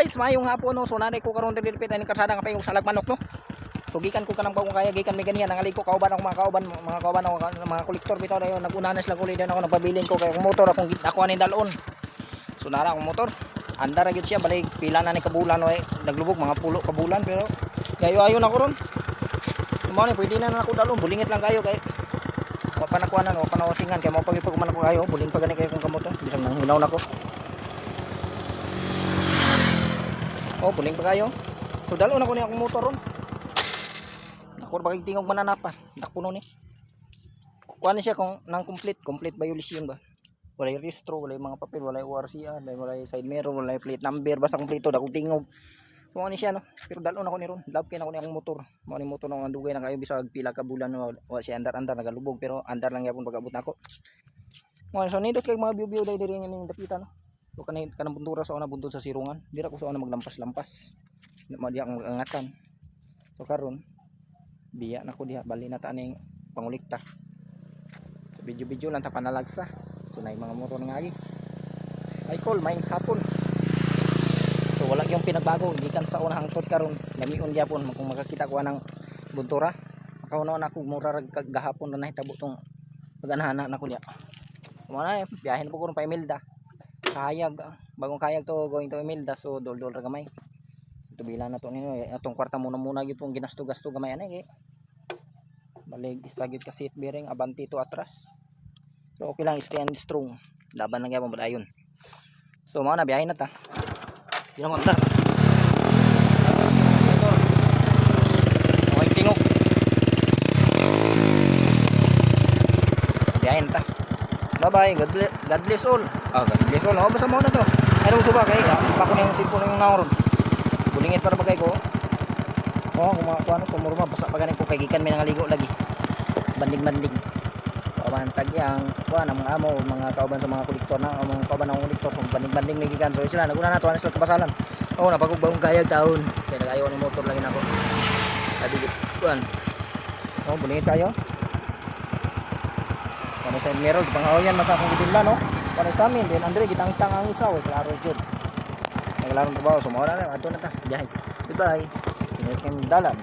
guys, mayong hapon no. So nanay ko karon dili pit ani karsada nga payong salag manok no. So gikan ko kanang bagong kaya gikan mi ganiya nangalig ko kauban ako mga kauban ako mga kolektor bitaw dayon naguna na sila kuli dayon ako nagpabilin ko kay motor akong ako ani dalon. So nara akong motor. Andar ra gyud siya balik pila na ni kabulan way naglubog mga pulo kabulan pero gayo-ayo na ko ron. Mo ni pwede na ako dalon bulingit lang kayo kay wa pa nakuanan wa pa nawasingan kay mo pagipag man ako kayo buling pa gani kayo kung kamoto bisag nang hinaw nako. Oh, puling pa kayo. So dalon ako ni akong motor ron. Ako bagay tingog mananapan. Nakuno ni. Kuan siya kung nang complete violation ba. Walay registro, walay mga papel, walay ORCR, walay side mirror, walay plate number, basta kompleto dako tingog. So ani siya no. Pero dalon ako ni ron. Love kay nako ni akong motor. Mo ni motor nang dugay na kayo bisag pila ka bulan wa siya andar nagalubog pero andar lang yapon pag-abot nako. Mo so nindot kay mga view dai diri ning dapitan no. So kanang buntura sa una buntod sa sirungan. Dira ko sa una maglampas-lampas. Madi akong angatan. So karon biya na ko diha bali na ta ning pangulikta. So, video lang ta panalagsa. So nay mga motor nga agi. Ay call maing hapon. So wala yung pinagbago gikan sa una hangtod karon namiun gyapon kung makakita ko anang buntura. Makauna na ako mura gahapon na nahitabo tong pag-anahan na ko diha. Kumana biyahe na po ko pa Imelda. Kayag bagong kayag to going to Imelda so dol-dol ra gamay. Ito bila na to ninyo atong kwarta muna gyud pong ginasto-gasto gamay ani kay balig istagid ka seat bearing abanti to atras. So okay lang stand strong. Laban lang gyapon badayon. So mao na biyahe na ta. Dino mo ta. Okay tingog. Biyahe na ta. Bye-bye. God bless all. God bless all. Basta mo na to. Ano mo suba kay pa ko na yung cellphone yung naoron. Bulingit para bagay ko. Kung mga kuano kumurma basta pa ganin ko kay gikan mi nangaligo lagi. Bandig-bandig. Pamantag yang kuan ang mga amo, mga kauban sa mga kolektor na, mga kauban ng kolektor kung bandig-bandig mi gikan. So sila naguna na to sila kapasalan. Napagugbaong kayag taon. Kaya nagayo ni motor lagi nako. Sabi kuan. Bulingit tayo. Kami sa meron pangawayan masakong gidila no. Para sa amin din Andre gitangtang ang isaw klaro jud. Naglarong trabaho sumo na ato na ta. Biyahe. Goodbye. Ingat kami dalan.